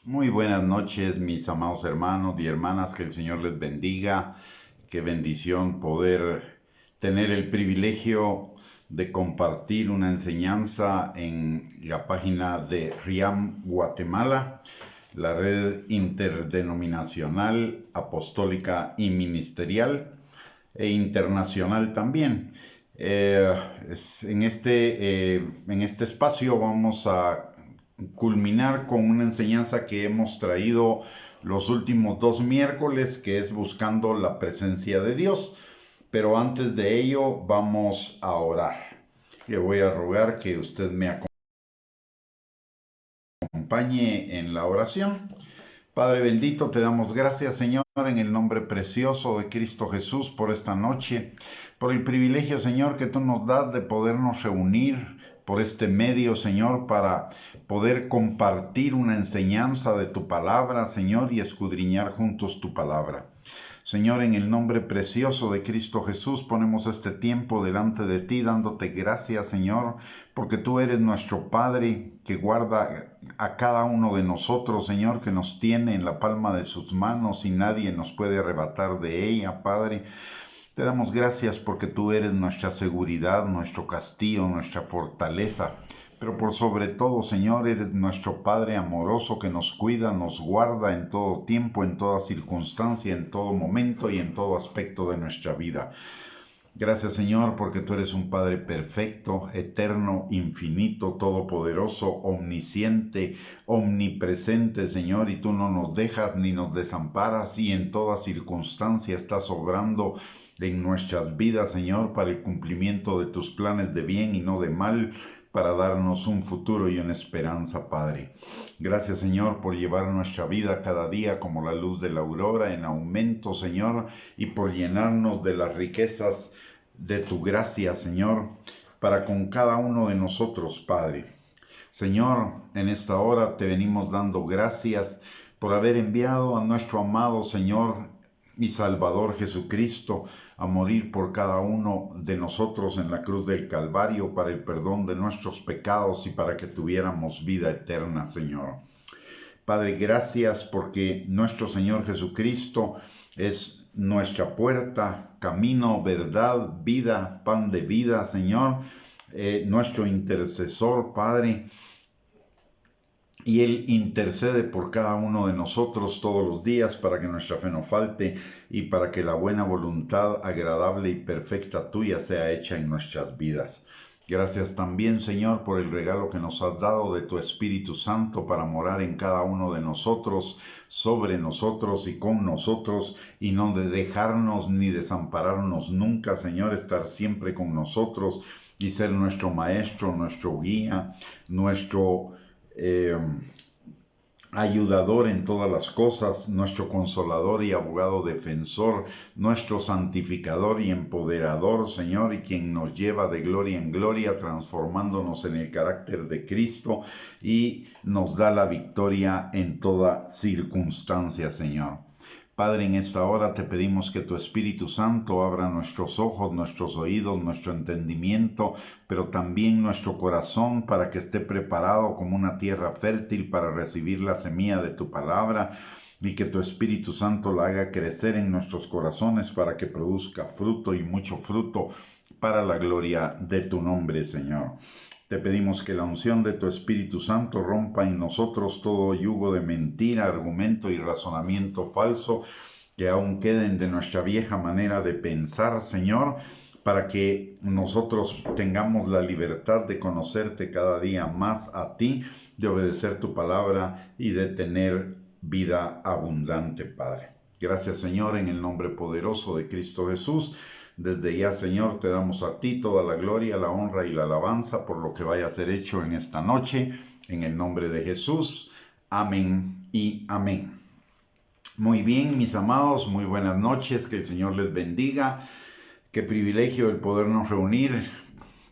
Muy buenas noches, mis amados hermanos y hermanas, que el Señor les bendiga. Qué bendición poder tener el privilegio de compartir una enseñanza en la página de RIAM Guatemala, la red interdenominacional, apostólica y ministerial e internacional también. Eh, en este espacio vamos a culminar con una enseñanza que hemos traído los últimos 2 miércoles, que es buscando la presencia de Dios. Pero antes de ello vamos a orar. Le voy a rogar que usted me acompañe en la oración. Padre bendito, te damos gracias, Señor, en el nombre precioso de Cristo Jesús por esta noche, por el privilegio, Señor, que tú nos das de podernos reunir por este medio, Señor, para poder compartir una enseñanza de tu palabra, Señor, y escudriñar juntos tu palabra. Señor, en el nombre precioso de Cristo Jesús, ponemos este tiempo delante de ti, dándote gracias, Señor, porque tú eres nuestro Padre que guarda a cada uno de nosotros, Señor, que nos tiene en la palma de sus manos y nadie nos puede arrebatar de ella, Padre. Te damos gracias porque tú eres nuestra seguridad, nuestro castillo, nuestra fortaleza. Pero por sobre todo, Señor, eres nuestro Padre amoroso que nos cuida, nos guarda en todo tiempo, en toda circunstancia, en todo momento y en todo aspecto de nuestra vida. Gracias, Señor, porque tú eres un Padre perfecto, eterno, infinito, todopoderoso, omnisciente, omnipresente, Señor, y tú no nos dejas ni nos desamparas y en toda circunstancia estás obrando en nuestras vidas, Señor, para el cumplimiento de tus planes de bien y no de mal, para darnos un futuro y una esperanza, Padre. Gracias, Señor, por llevar nuestra vida cada día como la luz de la aurora en aumento, Señor, y por llenarnos de las riquezas de tu gracia, Señor, para con cada uno de nosotros, Padre. Señor, en esta hora te venimos dando gracias por haber enviado a nuestro amado Señor y Salvador Jesucristo a morir por cada uno de nosotros en la cruz del Calvario para el perdón de nuestros pecados y para que tuviéramos vida eterna, Señor. Padre, gracias porque nuestro Señor Jesucristo es nuestra puerta, camino, verdad, vida, pan de vida, Señor, nuestro intercesor, Padre, y Él intercede por cada uno de nosotros todos los días para que nuestra fe no falte y para que la buena voluntad agradable y perfecta tuya sea hecha en nuestras vidas. Gracias también, Señor, por el regalo que nos has dado de tu Espíritu Santo para morar en cada uno de nosotros, sobre nosotros y con nosotros, y no de dejarnos ni desampararnos nunca, Señor, estar siempre con nosotros y ser nuestro Maestro, nuestro guía, nuestro eh, ayudador en todas las cosas, nuestro consolador y abogado defensor, nuestro santificador y empoderador, Señor, y quien nos lleva de gloria en gloria, transformándonos en el carácter de Cristo y nos da la victoria en toda circunstancia, Señor. Padre, en esta hora te pedimos que tu Espíritu Santo abra nuestros ojos, nuestros oídos, nuestro entendimiento, pero también nuestro corazón para que esté preparado como una tierra fértil para recibir la semilla de tu palabra y que tu Espíritu Santo la haga crecer en nuestros corazones para que produzca fruto y mucho fruto para la gloria de tu nombre, Señor. Te pedimos que la unción de tu Espíritu Santo rompa en nosotros todo yugo de mentira, argumento y razonamiento falso que aún queden de nuestra vieja manera de pensar, Señor, para que nosotros tengamos la libertad de conocerte cada día más a ti, de obedecer tu palabra y de tener vida abundante, Padre. Gracias, Señor, en el nombre poderoso de Cristo Jesús. Desde ya, Señor, te damos a ti toda la gloria, la honra y la alabanza por lo que vaya a ser hecho en esta noche, en el nombre de Jesús. Amén y amén. Muy bien, mis amados, muy buenas noches, que el Señor les bendiga. Qué privilegio el podernos reunir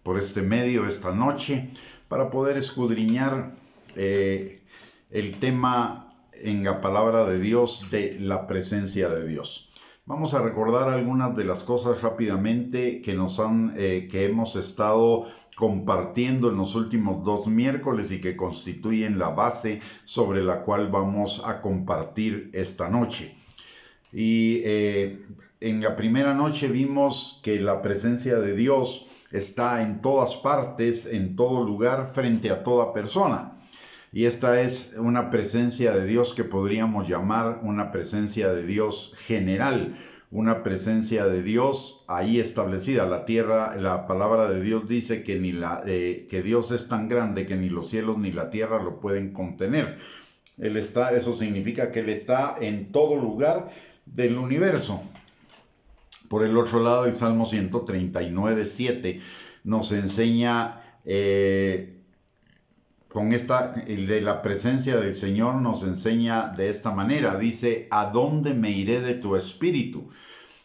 por este medio esta noche para poder escudriñar el tema en la palabra de Dios de la presencia de Dios. Vamos a recordar algunas de las cosas rápidamente que hemos estado compartiendo en los últimos 2 miércoles y que constituyen la base sobre la cual vamos a compartir esta noche. Y en la primera noche vimos que la presencia de Dios está en todas partes, en todo lugar, frente a toda persona. Y esta es una presencia de Dios que podríamos llamar una presencia de Dios general, una presencia de Dios ahí establecida. La tierra, la palabra de Dios dice que, que Dios es tan grande que ni los cielos ni la tierra lo pueden contener. Eso significa que Él está en todo lugar del universo. Por el otro lado, el Salmo 139:7 nos enseña de la presencia del Señor nos enseña de esta manera. Dice: ¿a dónde me iré de tu espíritu?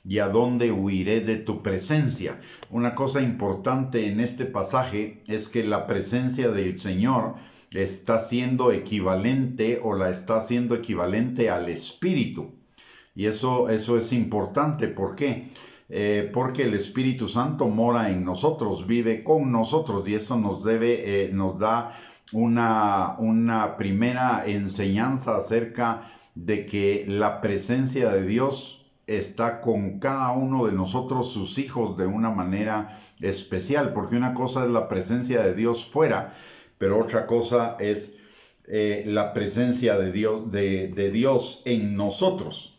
¿Y a dónde huiré de tu presencia? Una cosa importante en este pasaje es que la presencia del Señor está siendo equivalente al Espíritu. Y eso es importante. ¿Por qué? Porque el Espíritu Santo mora en nosotros, vive con nosotros, y eso nos da una primera enseñanza acerca de que la presencia de Dios está con cada uno de nosotros, sus hijos, de una manera especial, porque una cosa es la presencia de Dios fuera, pero otra cosa es la presencia de Dios en nosotros.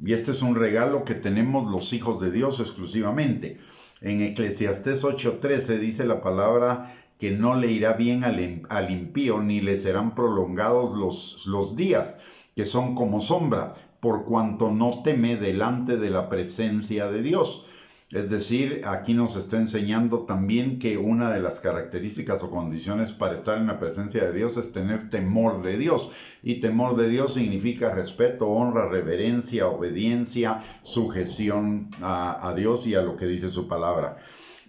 Y este es un regalo que tenemos los hijos de Dios exclusivamente. En Eclesiastés 8:13 dice la palabra que no le irá bien al impío, ni le serán prolongados los días, que son como sombra, por cuanto no teme delante de la presencia de Dios. Es decir, aquí nos está enseñando también que una de las características o condiciones para estar en la presencia de Dios es tener temor de Dios. Y temor de Dios significa respeto, honra, reverencia, obediencia, sujeción a Dios y a lo que dice su palabra.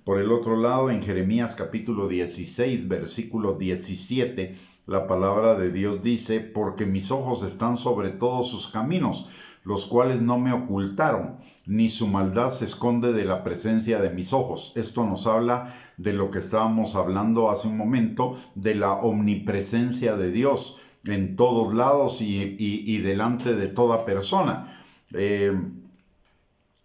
Por el otro lado, en Jeremías capítulo 16, versículo 17, la palabra de Dios dice: porque mis ojos están sobre todos sus caminos, los cuales no me ocultaron, ni su maldad se esconde de la presencia de mis ojos. Esto nos habla de lo que estábamos hablando hace un momento, de la omnipresencia de Dios en todos lados y delante de toda persona.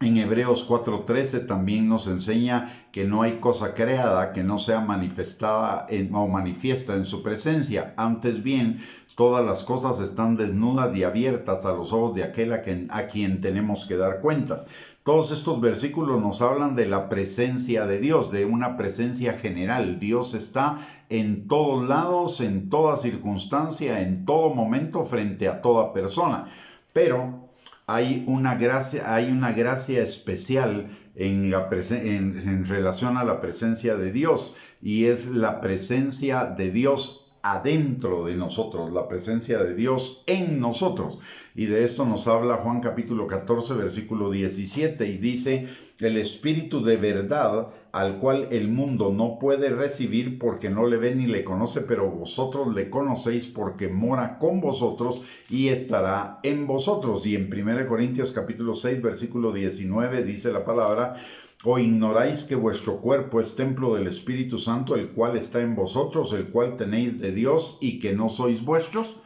En Hebreos 4:13 también nos enseña que no hay cosa creada que no sea manifestada o manifiesta en su presencia. Antes bien, todas las cosas están desnudas y abiertas a los ojos de aquel a quien tenemos que dar cuentas. Todos estos versículos nos hablan de la presencia de Dios, de una presencia general. Dios está en todos lados, en toda circunstancia, en todo momento, frente a toda persona. Pero hay una gracia especial en relación a la presencia de Dios, y es la presencia de Dios adentro de nosotros, la presencia de Dios en nosotros. Y de esto nos habla Juan capítulo 14, versículo 17, y dice: el Espíritu de verdad, al cual el mundo no puede recibir porque no le ve ni le conoce, pero vosotros le conocéis porque mora con vosotros y estará en vosotros. Y en 1 Corintios capítulo 6, versículo 19 dice la palabra: ¿o ignoráis que vuestro cuerpo es templo del Espíritu Santo, el cual está en vosotros, el cual tenéis de Dios, y que no sois vuestros?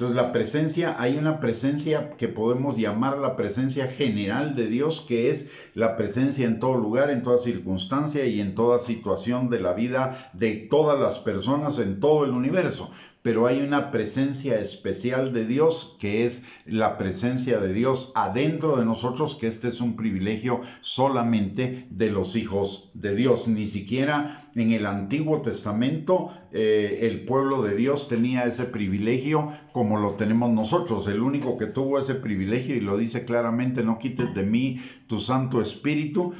Entonces hay una presencia que podemos llamar la presencia general de Dios, que es la presencia en todo lugar, en toda circunstancia y en toda situación de la vida de todas las personas en todo el universo. Pero hay una presencia especial de Dios, que es la presencia de Dios adentro de nosotros, que este es un privilegio solamente de los hijos de Dios. Ni siquiera en el Antiguo Testamento el pueblo de Dios tenía ese privilegio como lo tenemos nosotros. El único que tuvo ese privilegio, y lo dice claramente: no quites de mí tu Santo Espíritu,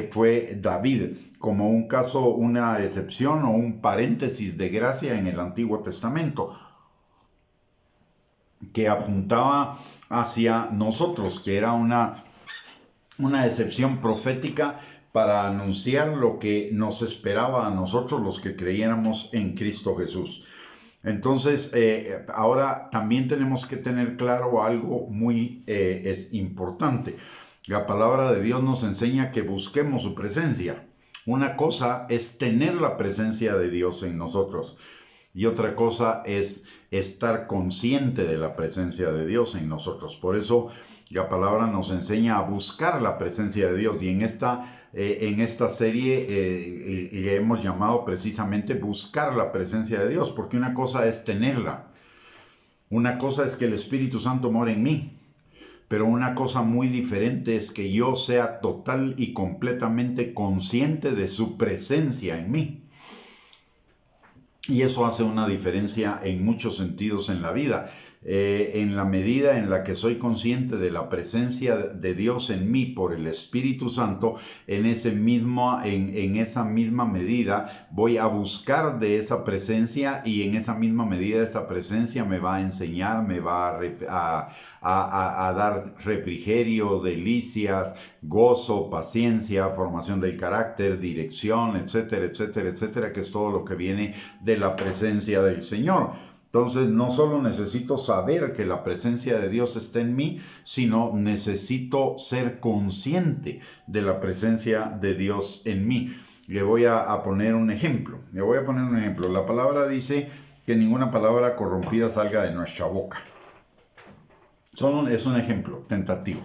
fue David, como un caso, una excepción o un paréntesis de gracia en el Antiguo Testamento, que apuntaba hacia nosotros, que era una excepción profética para anunciar lo que nos esperaba a nosotros, los que creyéramos en Cristo Jesús. Entonces, ahora también tenemos que tener claro algo muy importante. La palabra de Dios nos enseña que busquemos su presencia. Una cosa es tener la presencia de Dios en nosotros y otra cosa es estar consciente de la presencia de Dios en nosotros. Por eso la palabra nos enseña a buscar la presencia de Dios, y en esta serie le hemos llamado precisamente buscar la presencia de Dios, porque una cosa es tenerla, una cosa es que el Espíritu Santo more en mí, pero una cosa muy diferente es que yo sea total y completamente consciente de su presencia en mí. Y eso hace una diferencia en muchos sentidos en la vida. En la medida en la que soy consciente de la presencia de Dios en mí por el Espíritu Santo, en esa misma medida voy a buscar de esa presencia, y en esa misma medida esa presencia me va a enseñar, me va a dar refrigerio, delicias, gozo, paciencia, formación del carácter, dirección, etcétera, etcétera, etcétera, que es todo lo que viene de la presencia del Señor. Entonces, no solo necesito saber que la presencia de Dios está en mí, sino necesito ser consciente de la presencia de Dios en mí. Le voy a poner un ejemplo. La palabra dice que ninguna palabra corrompida salga de nuestra boca. Solo es un ejemplo tentativo.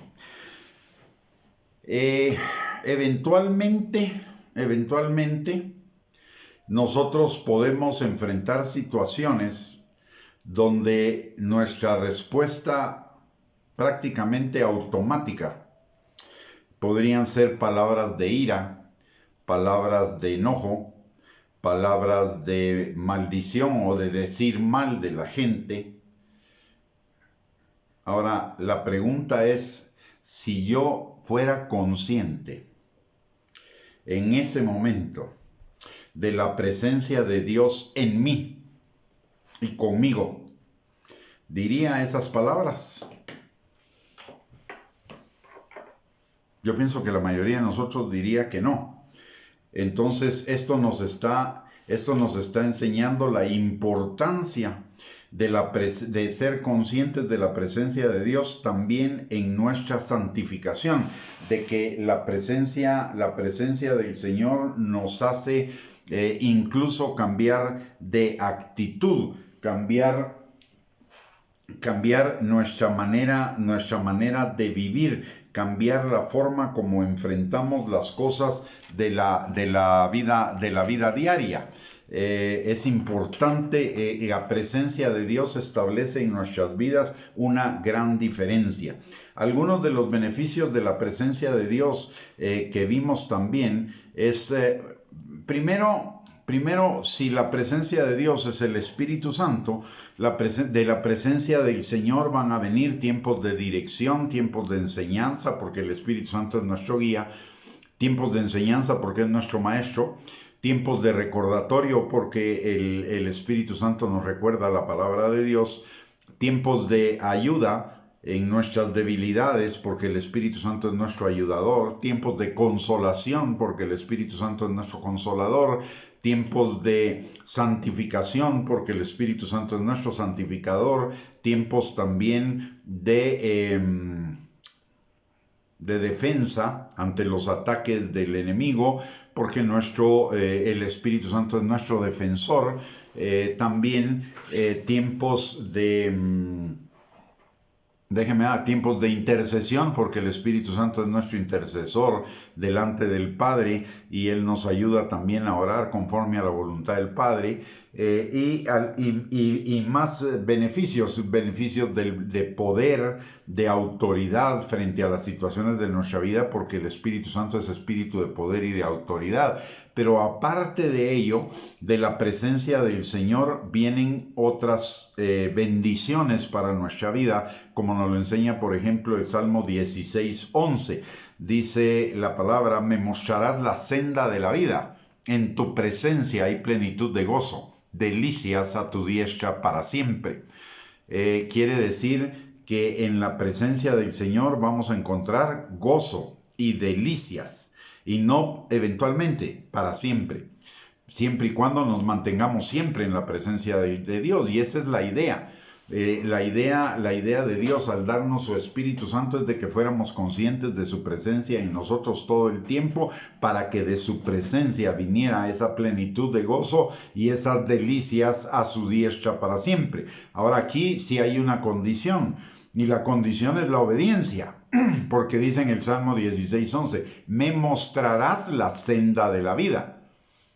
Eventualmente, nosotros podemos enfrentar situaciones donde nuestra respuesta prácticamente automática podrían ser palabras de ira, palabras de enojo, palabras de maldición o de decir mal de la gente. Ahora, la pregunta es, si yo fuera consciente en ese momento de la presencia de Dios en mí y conmigo, ¿diría esas palabras? Yo pienso que la mayoría de nosotros diría que no. Entonces, esto nos está enseñando la importancia de ser conscientes de la presencia de Dios también en nuestra santificación, de que la presencia del Señor nos hace incluso cambiar de actitud, cambiar nuestra manera de vivir, cambiar la forma como enfrentamos las cosas de la vida diaria. Es importante, la presencia de Dios establece en nuestras vidas una gran diferencia. Algunos de los beneficios de la presencia de Dios que vimos también es, Primero, si la presencia de Dios es el Espíritu Santo, de la presencia del Señor van a venir tiempos de dirección, tiempos de enseñanza, porque el Espíritu Santo es nuestro guía, tiempos de enseñanza porque es nuestro maestro, tiempos de recordatorio porque el Espíritu Santo nos recuerda la palabra de Dios, tiempos de ayuda en nuestras debilidades porque el Espíritu Santo es nuestro ayudador, tiempos de consolación porque el Espíritu Santo es nuestro consolador, tiempos de santificación porque el Espíritu Santo es nuestro santificador, tiempos también de defensa ante los ataques del enemigo, porque el Espíritu Santo es nuestro defensor, también tiempos tiempos de intercesión, porque el Espíritu Santo es nuestro intercesor delante del Padre y Él nos ayuda también a orar conforme a la voluntad del Padre, y más beneficios de poder, de autoridad frente a las situaciones de nuestra vida, porque el Espíritu Santo es espíritu de poder y de autoridad. Pero aparte de ello, de la presencia del Señor vienen otras bendiciones para nuestra vida, como nos lo enseña, por ejemplo, el Salmo 16:11. Dice la palabra: me mostrarás la senda de la vida, en tu presencia hay plenitud de gozo, delicias a tu diestra para siempre. Quiere decir que en la presencia del Señor vamos a encontrar gozo y delicias, y no eventualmente, para siempre, siempre y cuando nos mantengamos siempre en la presencia de Dios. Y esa es la idea. La idea de Dios al darnos su Espíritu Santo es de que fuéramos conscientes de su presencia en nosotros todo el tiempo, para que de su presencia viniera esa plenitud de gozo y esas delicias a su diestra para siempre. Ahora aquí sí hay una condición, y la condición es la obediencia, porque dice en el Salmo 16:11, me mostrarás la senda de la vida.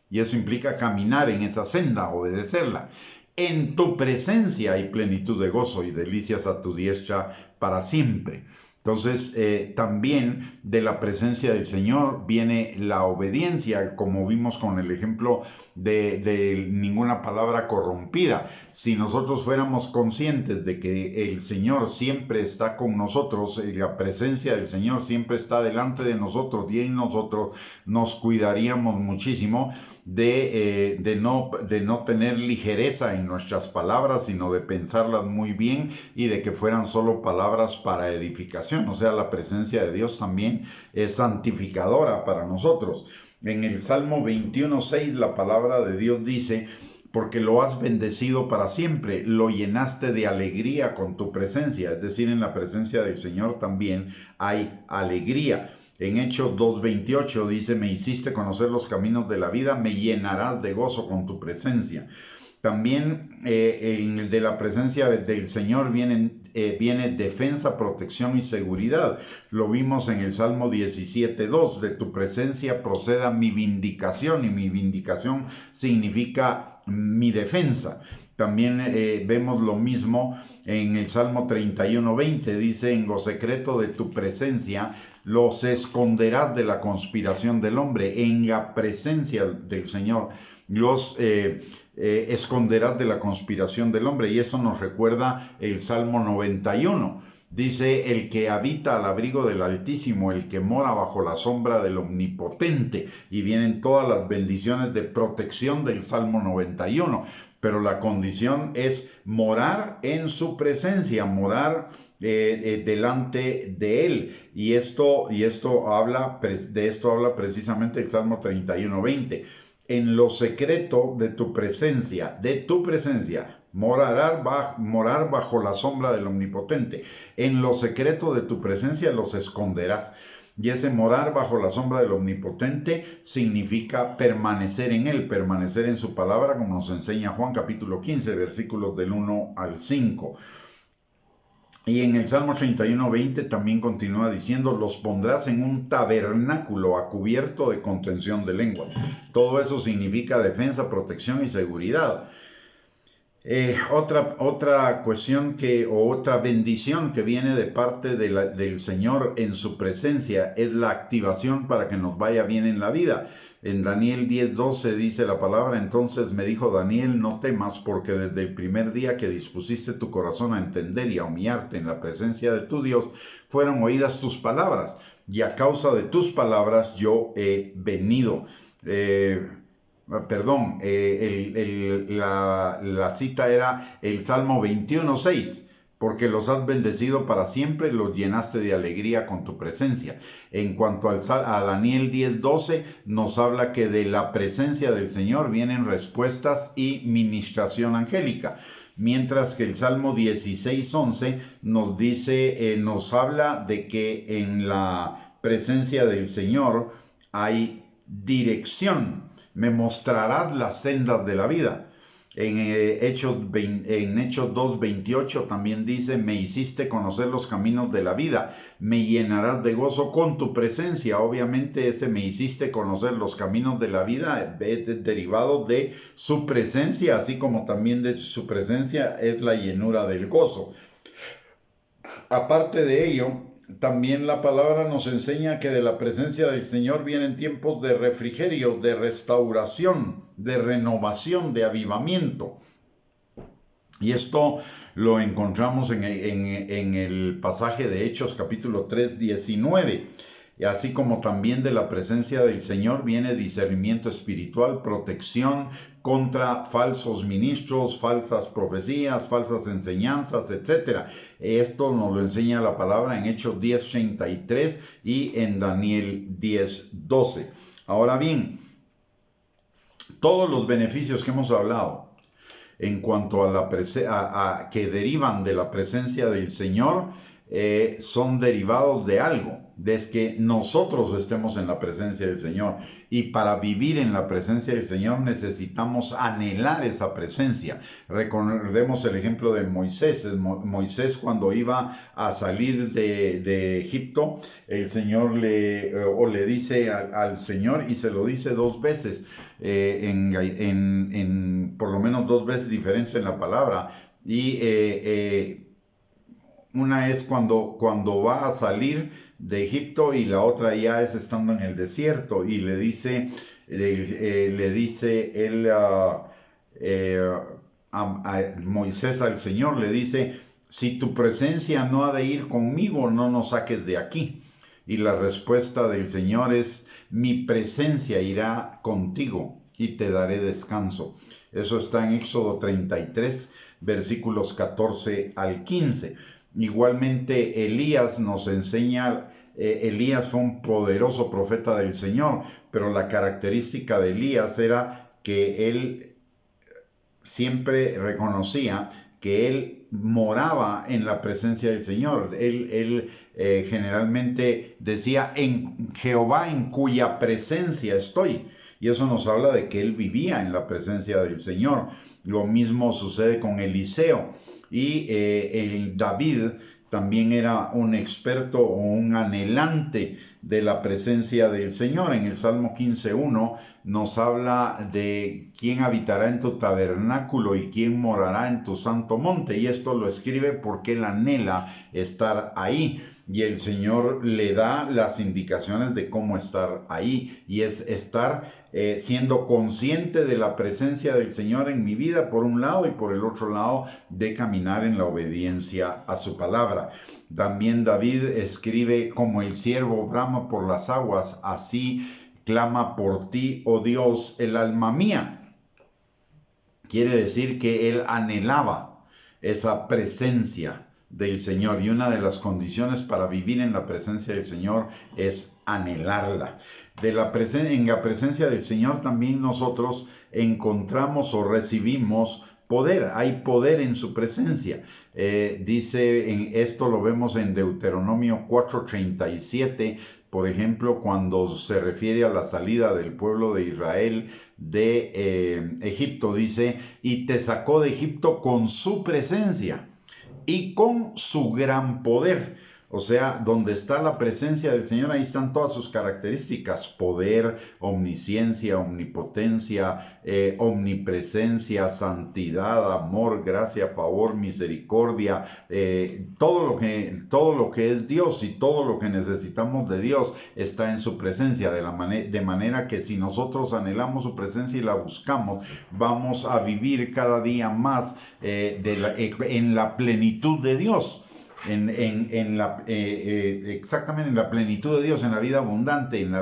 Y eso implica caminar en esa senda, obedecerla. En tu presencia hay plenitud de gozo y delicias a tu diestra para siempre. Entonces, también de la presencia del Señor viene la obediencia, como vimos con el ejemplo de ninguna palabra corrompida. Si nosotros fuéramos conscientes de que el Señor siempre está con nosotros, la presencia del Señor siempre está delante de nosotros y en nosotros, nos cuidaríamos muchísimo de no tener ligereza en nuestras palabras, sino de pensarlas muy bien y de que fueran solo palabras para edificación. O sea, la presencia de Dios también es santificadora para nosotros. En el Salmo 21:6 la palabra de Dios dice, porque lo has bendecido para siempre, lo llenaste de alegría con tu presencia. Es decir, en la presencia del Señor también hay alegría. En Hechos 2:28 dice, me hiciste conocer los caminos de la vida, me llenarás de gozo con tu presencia. También de la presencia del Señor viene defensa, protección y seguridad. Lo vimos en el Salmo 17:2, de tu presencia proceda mi vindicación, y mi vindicación significa mi defensa. También vemos lo mismo en el Salmo 31:20, dice, en lo secreto de tu presencia los esconderás de la conspiración del hombre. En la presencia del Señor los esconderás de la conspiración del hombre. Y eso nos recuerda el Salmo 91. Dice, el que habita al abrigo del Altísimo, el que mora bajo la sombra del Omnipotente. Y vienen todas las bendiciones de protección del Salmo 91. Pero la condición es morar en su presencia, morar delante de él. Y esto habla precisamente el Salmo 31:20. En lo secreto de tu presencia, morar bajo la sombra del Omnipotente. En lo secreto de tu presencia los esconderás. Y ese morar bajo la sombra del Omnipotente significa permanecer en él, permanecer en su palabra, como nos enseña Juan capítulo 15, versículos del 1 al 5. Y en el Salmo 31:20 también continúa diciendo, los pondrás en un tabernáculo a cubierto de contención de lengua. Todo eso significa defensa, protección y seguridad. Otra cuestión otra bendición que viene de parte del Señor en su presencia es la activación para que nos vaya bien en la vida. En Daniel 10:12 dice la palabra, entonces me dijo Daniel, no temas, porque desde el primer día que dispusiste tu corazón a entender y a humillarte en la presencia de tu Dios, fueron oídas tus palabras, y a causa de tus palabras yo he venido. La cita era el Salmo 21:6, porque los has bendecido para siempre, los llenaste de alegría con tu presencia. En cuanto a Daniel 10:12, nos habla que de la presencia del Señor vienen respuestas y ministración angélica. Mientras que el Salmo 16:11 nos habla de que en la presencia del Señor hay dirección. Me mostrarás las sendas de la vida. En Hechos 2:28 también dice, me hiciste conocer los caminos de la vida, me llenarás de gozo con tu presencia. Obviamente ese me hiciste conocer los caminos de la vida es derivado de su presencia, así como también de su presencia es la llenura del gozo. Aparte de ello, también la palabra nos enseña que de la presencia del Señor vienen tiempos de refrigerio, de restauración, de renovación, de avivamiento. Y esto lo encontramos en el pasaje de Hechos capítulo 3:19. Y así como también de la presencia del Señor viene discernimiento espiritual, protección contra falsos ministros, falsas profecías, falsas enseñanzas, etc. Esto nos lo enseña la palabra en Hechos 10:33 y en Daniel 10:12. Ahora bien, todos los beneficios que hemos hablado, en cuanto a que derivan de la presencia del Señor, son derivados de algo, de que nosotros estemos en la presencia del Señor. Y para vivir en la presencia del Señor necesitamos anhelar esa presencia. Recordemos el ejemplo de Moisés. Moisés, cuando iba a salir de Egipto, el Señor le dice al Señor, y se lo dice dos veces, por lo menos dos veces diferencia en la palabra, y una es cuando va a salir de Egipto, y la otra ya es estando en el desierto, y le dice a Moisés al Señor, le dice: si tu presencia no ha de ir conmigo, no nos saques de aquí. Y la respuesta del Señor es: mi presencia irá contigo y te daré descanso. Eso está en Éxodo 33, versículos 14 al 15. Igualmente Elías nos enseña, Elías fue un poderoso profeta del Señor, pero la característica de Elías era que él siempre reconocía que él moraba en la presencia del Señor. Él generalmente decía: en Jehová, en cuya presencia estoy. Y eso nos habla de que él vivía en la presencia del Señor. Lo mismo sucede con Eliseo. Y David también era un experto o un anhelante de la presencia del Señor. En el Salmo 15:1 nos habla de quién habitará en tu tabernáculo y quién morará en tu santo monte. Y esto lo escribe porque él anhela estar ahí. Y el Señor le da las indicaciones de cómo estar ahí. Y es estar siendo consciente de la presencia del Señor en mi vida, por un lado, y por el otro lado, de caminar en la obediencia a su palabra. También David escribe: como el ciervo brama por las aguas, así clama por ti, oh Dios, el alma mía. Quiere decir que él anhelaba esa presencia del Señor, y una de las condiciones para vivir en la presencia del Señor es anhelarla. En la presencia del Señor también nosotros encontramos o recibimos poder. Hay poder en su presencia. Esto lo vemos en Deuteronomio 4:37, por ejemplo, cuando se refiere a la salida del pueblo de Israel de Egipto. Dice: y te sacó de Egipto con su presencia y con su gran poder. O sea, donde está la presencia del Señor, ahí están todas sus características: poder, omnisciencia, omnipotencia, omnipresencia, santidad, amor, gracia, favor, misericordia, todo lo que es Dios y todo lo que necesitamos de Dios está en su presencia, de manera que si nosotros anhelamos su presencia y la buscamos, vamos a vivir cada día más en la plenitud de Dios. Exactamente en la plenitud de Dios, en la vida abundante, en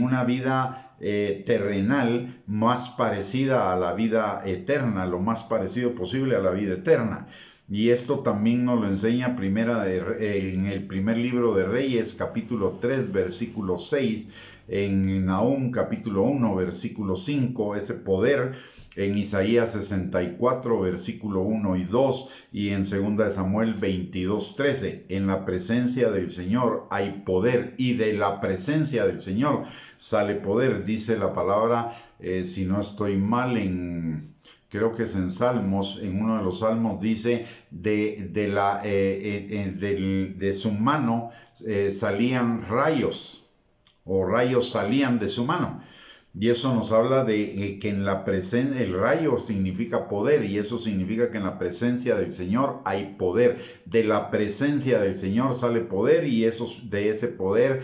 una vida terrenal más parecida a la vida eterna, lo más parecido posible a la vida eterna. Y esto también nos lo enseña en el primer libro de Reyes, capítulo 3, versículo 6, en Nahum, capítulo 1, versículo 5, ese poder, en Isaías 64, versículo 1 y 2, y en 2 Samuel 22, 13. En la presencia del Señor hay poder, y de la presencia del Señor sale poder. Dice la palabra, si no estoy mal, creo que es en Salmos, en uno de los Salmos dice: de su mano salían rayos, o rayos salían de su mano. Y eso nos habla de que en la presencia, el rayo significa poder, y eso significa que en la presencia del Señor hay poder. De la presencia del Señor sale poder, y ese poder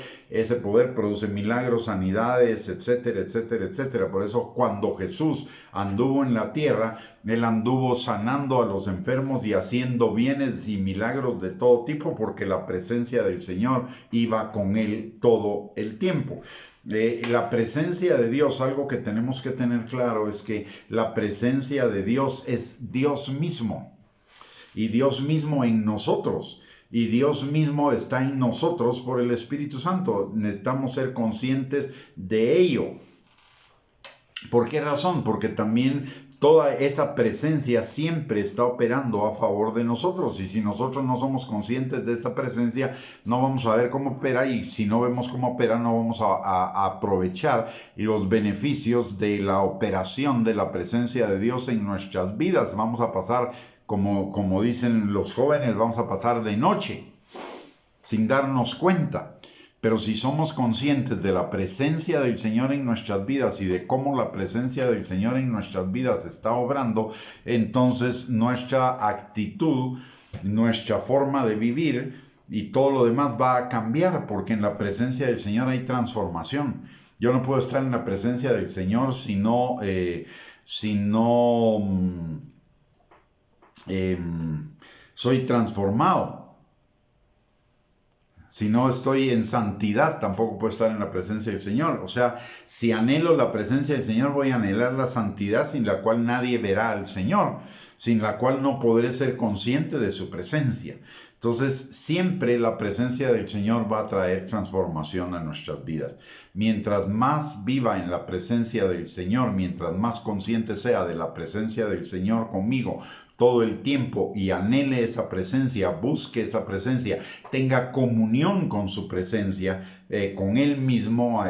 produce milagros, sanidades, etcétera, etcétera, etcétera. Por eso cuando Jesús anduvo en la tierra, él anduvo sanando a los enfermos y haciendo bienes y milagros de todo tipo, porque la presencia del Señor iba con él todo el tiempo. La presencia de Dios, algo que tenemos que tener claro es que la presencia de Dios es Dios mismo, y Dios mismo en nosotros, y Dios mismo está en nosotros por el Espíritu Santo. Necesitamos ser conscientes de ello. ¿Por qué razón? Porque también toda esa presencia siempre está operando a favor de nosotros, y si nosotros no somos conscientes de esa presencia, no vamos a ver cómo opera, y si no vemos cómo opera, no vamos a aprovechar los beneficios de la operación de la presencia de Dios en nuestras vidas. Vamos a pasar, como dicen los jóvenes, vamos a pasar de noche sin darnos cuenta. Pero si somos conscientes de la presencia del Señor en nuestras vidas y de cómo la presencia del Señor en nuestras vidas está obrando, entonces nuestra actitud, nuestra forma de vivir y todo lo demás va a cambiar, porque en la presencia del Señor hay transformación. Yo no puedo estar en la presencia del Señor si no soy transformado. Si no estoy en santidad, tampoco puedo estar en la presencia del Señor. O sea, si anhelo la presencia del Señor, voy a anhelar la santidad, sin la cual nadie verá al Señor, sin la cual no podré ser consciente de su presencia. Entonces, siempre la presencia del Señor va a traer transformación a nuestras vidas. Mientras más viva en la presencia del Señor, mientras más consciente sea de la presencia del Señor conmigo todo el tiempo, y anhele esa presencia, busque esa presencia, tenga comunión con su presencia, con Él mismo,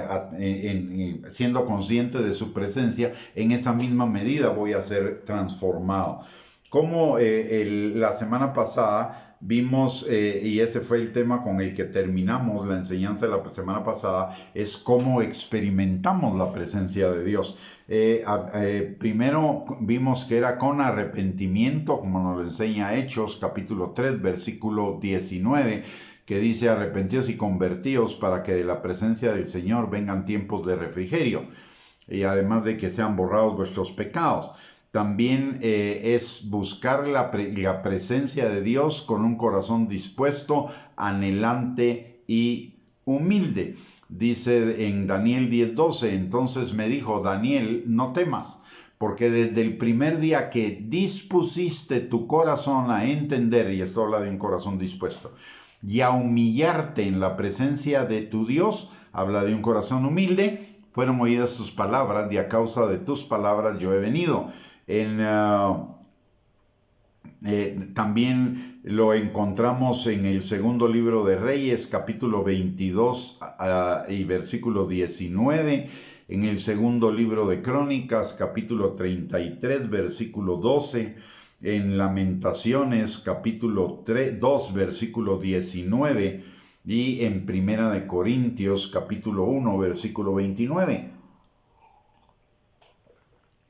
siendo consciente de su presencia, en esa misma medida voy a ser transformado. Como la semana pasada vimos, y ese fue el tema con el que terminamos la enseñanza de la semana pasada, es cómo experimentamos la presencia de Dios. Primero vimos que era con arrepentimiento, como nos lo enseña Hechos, capítulo 3, versículo 19, que dice: arrepentíos y convertíos para que de la presencia del Señor vengan tiempos de refrigerio, y además de que sean borrados vuestros pecados. También es buscar la presencia de Dios con un corazón dispuesto, anhelante y humilde. Dice en Daniel 10:12, entonces me dijo: Daniel, no temas, porque desde el primer día que dispusiste tu corazón a entender, y esto habla de un corazón dispuesto, y a humillarte en la presencia de tu Dios, habla de un corazón humilde, fueron oídas tus palabras, y a causa de tus palabras yo he venido. También lo encontramos en el segundo libro de Reyes, capítulo 22 y versículo 19, en el segundo libro de Crónicas, capítulo 33, versículo 12, en Lamentaciones, capítulo 2, versículo 19, y en Primera de Corintios, capítulo 1, versículo 29.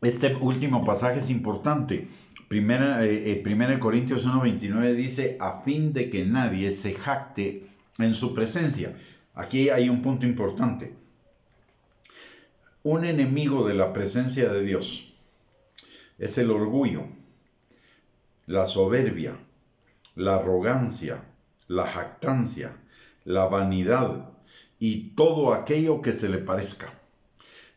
Este último pasaje es importante. Primera de Corintios 1:29 dice: a fin de que nadie se jacte en su presencia. Aquí hay un punto importante. Un enemigo de la presencia de Dios es el orgullo, la soberbia, la arrogancia, la jactancia, la vanidad y todo aquello que se le parezca.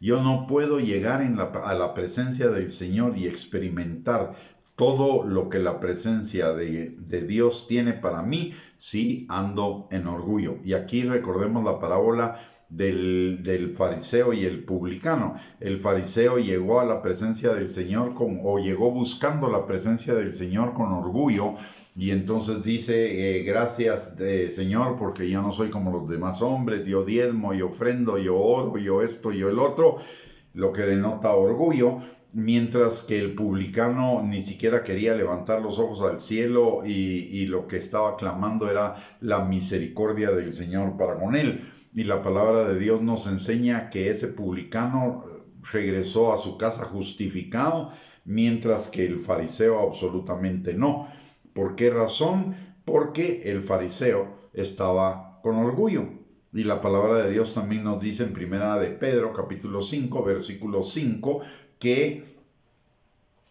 Yo no puedo llegar a la presencia del Señor y experimentar todo lo que la presencia de Dios tiene para mí si ando en orgullo. Y aquí recordemos la parábola del fariseo y el publicano. El fariseo llegó a la presencia del Señor llegó buscando la presencia del Señor con orgullo, y entonces dice: gracias Señor, porque yo no soy como los demás hombres, yo diezmo, yo ofrendo, yo oro, yo esto, yo el otro, lo que denota orgullo. Mientras que el publicano ni siquiera quería levantar los ojos al cielo, y lo que estaba clamando era la misericordia del Señor para con él. Y la palabra de Dios nos enseña que ese publicano regresó a su casa justificado, mientras que el fariseo absolutamente no. ¿Por qué razón? Porque el fariseo estaba con orgullo. Y la palabra de Dios también nos dice en Primera de Pedro, capítulo 5, versículo 5, que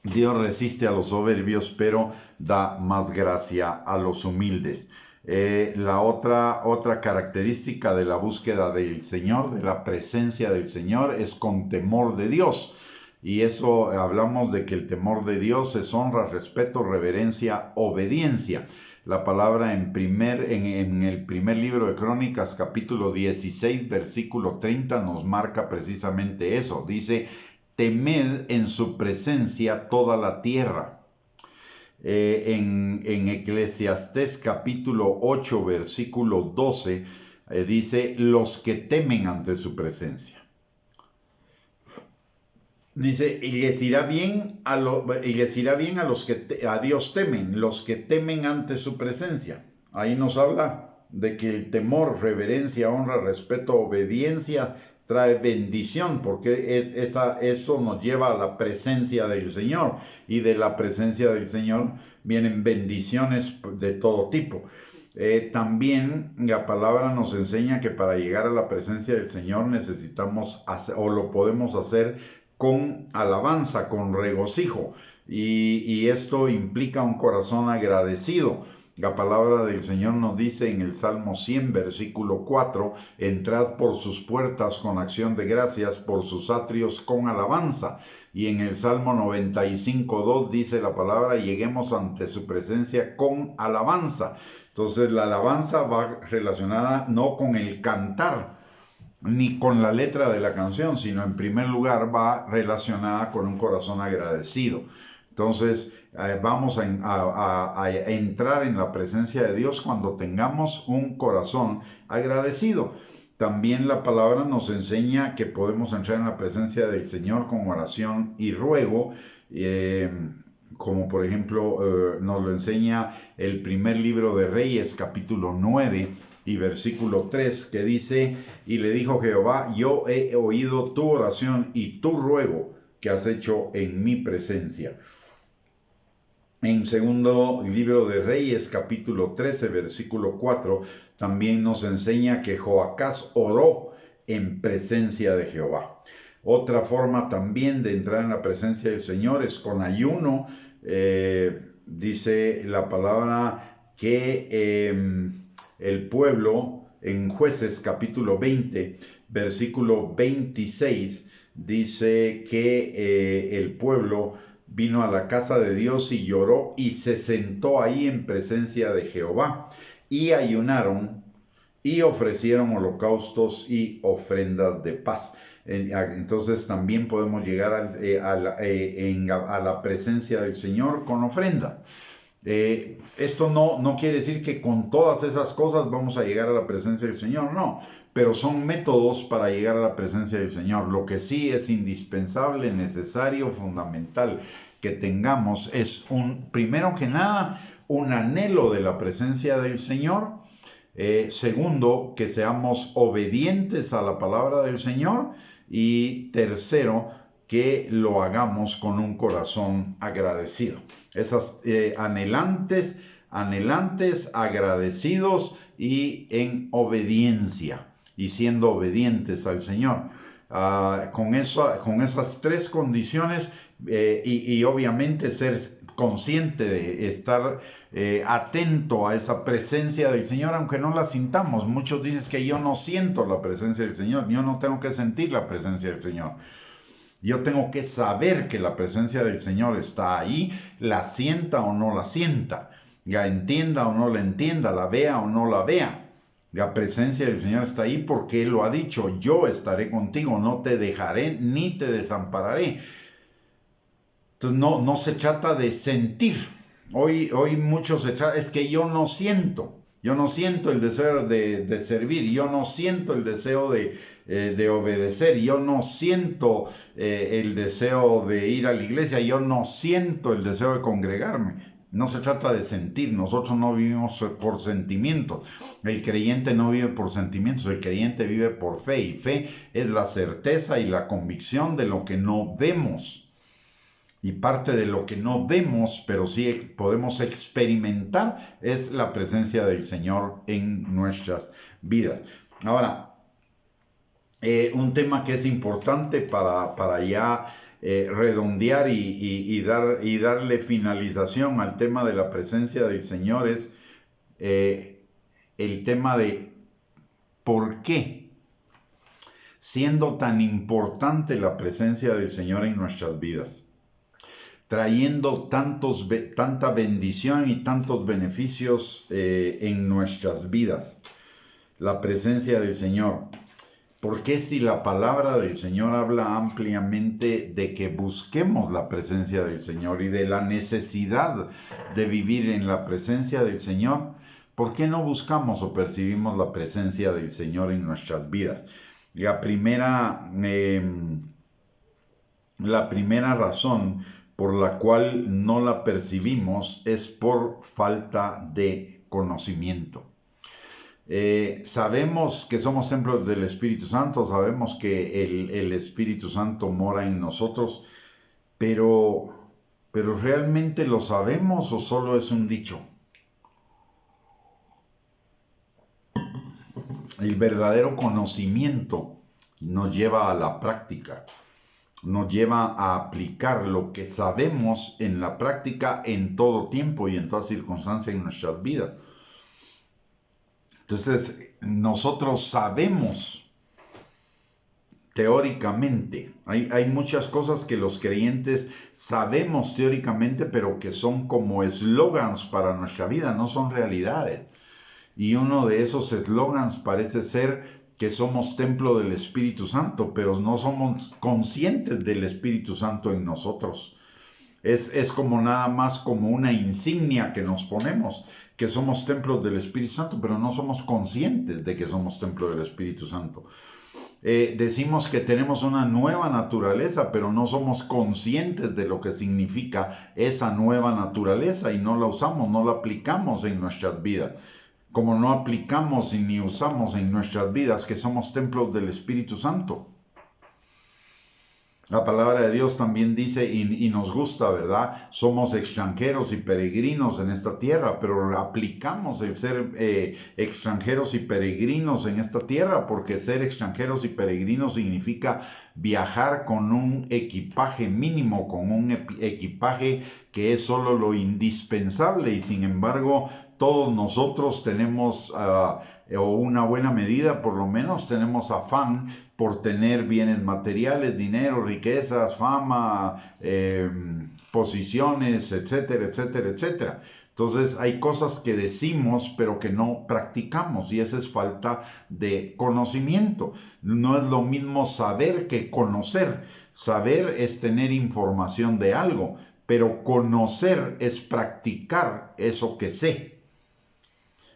Dios resiste a los soberbios, pero da más gracia a los humildes. La otra característica de la búsqueda del Señor, de la presencia del Señor, es con temor de Dios. Y eso hablamos de que el temor de Dios es honra, respeto, reverencia, obediencia. La palabra en el primer libro de Crónicas, capítulo 16, versículo 30, nos marca precisamente eso. Dice: temed en su presencia toda la tierra. En Eclesiastés capítulo 8, versículo 12, dice, los que temen ante su presencia. Dice, y les irá bien a los que a Dios temen, los que temen ante su presencia. Ahí nos habla de que el temor, reverencia, honra, respeto, obediencia trae bendición, porque eso nos lleva a la presencia del Señor, y de la presencia del Señor vienen bendiciones de todo tipo. También la palabra nos enseña que para llegar a la presencia del Señor necesitamos hacer, o lo podemos hacer con alabanza, con regocijo, y esto implica un corazón agradecido. La palabra del Señor nos dice en el Salmo 100, versículo 4, entrad por sus puertas con acción de gracias, por sus atrios con alabanza. Y en el Salmo 95, 2 dice la palabra, lleguemos ante su presencia con alabanza. Entonces la alabanza va relacionada no con el cantar, ni con la letra de la canción, sino en primer lugar va relacionada con un corazón agradecido. Entonces vamos a entrar en la presencia de Dios cuando tengamos un corazón agradecido. También la palabra nos enseña que podemos entrar en la presencia del Señor con oración y ruego, como por ejemplo nos lo enseña el primer libro de Reyes, capítulo 9 y versículo 3, que dice, y le dijo Jehová, yo he oído tu oración y tu ruego que has hecho en mi presencia. En segundo libro de Reyes, capítulo 13, versículo 4, también nos enseña que Joacás oró en presencia de Jehová. Otra forma también de entrar en la presencia del Señor es con ayuno. Dice la palabra que el pueblo, en Jueces capítulo 20, versículo 26, dice que el pueblo vino a la casa de Dios y lloró y se sentó ahí en presencia de Jehová, y ayunaron y ofrecieron holocaustos y ofrendas de paz. Entonces también podemos llegar a la presencia del Señor con ofrenda. Esto no quiere decir que con todas esas cosas vamos a llegar a la presencia del Señor, no, pero son métodos para llegar a la presencia del Señor. Lo que sí es indispensable, necesario, fundamental que tengamos es primero que nada, un anhelo de la presencia del Señor. Segundo, que seamos obedientes a la palabra del Señor. Y tercero, que lo hagamos con un corazón agradecido. Esas anhelantes, agradecidos y en obediencia, y siendo obedientes al Señor. Con esas tres condiciones, y obviamente ser consciente de estar atento a esa presencia del Señor, aunque no la sintamos. Muchos dicen que yo no siento la presencia del Señor. Yo no tengo que sentir la presencia del Señor. Yo tengo que saber que la presencia del Señor está ahí, la sienta o no la sienta, la entienda o no la entienda, la vea o no la vea. La presencia del Señor está ahí porque Él lo ha dicho, yo estaré contigo, no te dejaré ni te desampararé. Entonces no se trata de sentir. Hoy mucho se trata, es que yo no siento el deseo de servir, yo no siento el deseo de obedecer, yo no siento el deseo de ir a la iglesia, yo no siento el deseo de congregarme. No se trata de sentir, nosotros no vivimos por sentimientos. El creyente no vive por sentimientos, el creyente vive por fe, y fe es la certeza y la convicción de lo que no vemos. Y parte de lo que no vemos, pero sí podemos experimentar, es la presencia del Señor en nuestras vidas. Ahora, un tema que es importante para ya redondear y darle finalización al tema de la presencia del Señor es el tema de por qué, siendo tan importante la presencia del Señor en nuestras vidas, trayendo tanta bendición y tantos beneficios en nuestras vidas, la presencia del Señor. Porque si la palabra del Señor habla ampliamente de que busquemos la presencia del Señor y de la necesidad de vivir en la presencia del Señor, ¿por qué no buscamos o percibimos la presencia del Señor en nuestras vidas? La primera razón por la cual no la percibimos es por falta de conocimiento. Sabemos que somos templos del Espíritu Santo, sabemos que el Espíritu Santo mora en nosotros, pero, pero ¿realmente lo sabemos o solo es un dicho? El verdadero conocimiento nos lleva a la práctica, nos lleva a aplicar lo que sabemos en la práctica en todo tiempo y en toda circunstancia en nuestras vidas. Entonces, nosotros sabemos teóricamente, hay muchas cosas que los creyentes sabemos teóricamente, pero que son como eslogans para nuestra vida, no son realidades. Y uno de esos eslogans parece ser que somos templo del Espíritu Santo, pero no somos conscientes del Espíritu Santo en nosotros. Es como nada más como una insignia que nos ponemos, que somos templos del Espíritu Santo, pero no somos conscientes de que somos templo del Espíritu Santo. Decimos que tenemos una nueva naturaleza, pero no somos conscientes de lo que significa esa nueva naturaleza y no la usamos, no la aplicamos en nuestras vidas. Como no aplicamos y ni usamos en nuestras vidas que somos templos del Espíritu Santo. La palabra de Dios también dice, y nos gusta, ¿verdad? Somos extranjeros y peregrinos en esta tierra, pero aplicamos el ser extranjeros y peregrinos en esta tierra, porque ser extranjeros y peregrinos significa viajar con un equipaje mínimo, con un equipaje que es solo lo indispensable, y sin embargo, todos nosotros tenemos, o una buena medida por lo menos, tenemos afán por tener bienes materiales, dinero, riquezas, fama, posiciones, etcétera, etcétera, etcétera. Entonces hay cosas que decimos pero que no practicamos y esa es falta de conocimiento. No es lo mismo saber que conocer. Saber es tener información de algo, pero conocer es practicar eso que sé.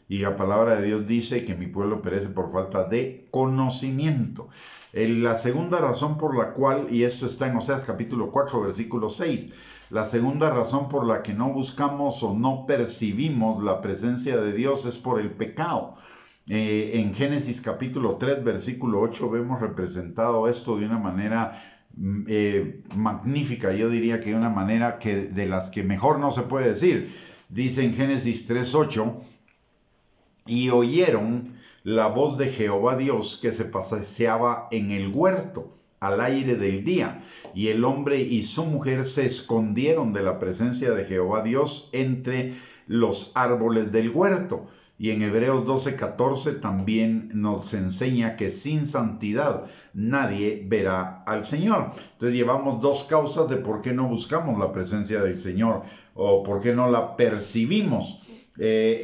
Y la palabra de Dios dice que mi pueblo perece por falta de conocimiento. La segunda razón por la cual, y esto está en Oseas capítulo 4, versículo 6, la segunda razón por la que no buscamos o no percibimos la presencia de Dios es por el pecado. En Génesis capítulo 3, versículo 8, vemos representado esto de una manera magnífica, yo diría que de una manera que de las que mejor no se puede decir. Dice en Génesis 3:8, y oyeron la voz de Jehová Dios que se paseaba en el huerto al aire del día, y el hombre y su mujer se escondieron de la presencia de Jehová Dios entre los árboles del huerto. Y en Hebreos 12:14 también nos enseña que sin santidad nadie verá al Señor. Entonces llevamos dos causas de por qué no buscamos la presencia del Señor o por qué no la percibimos.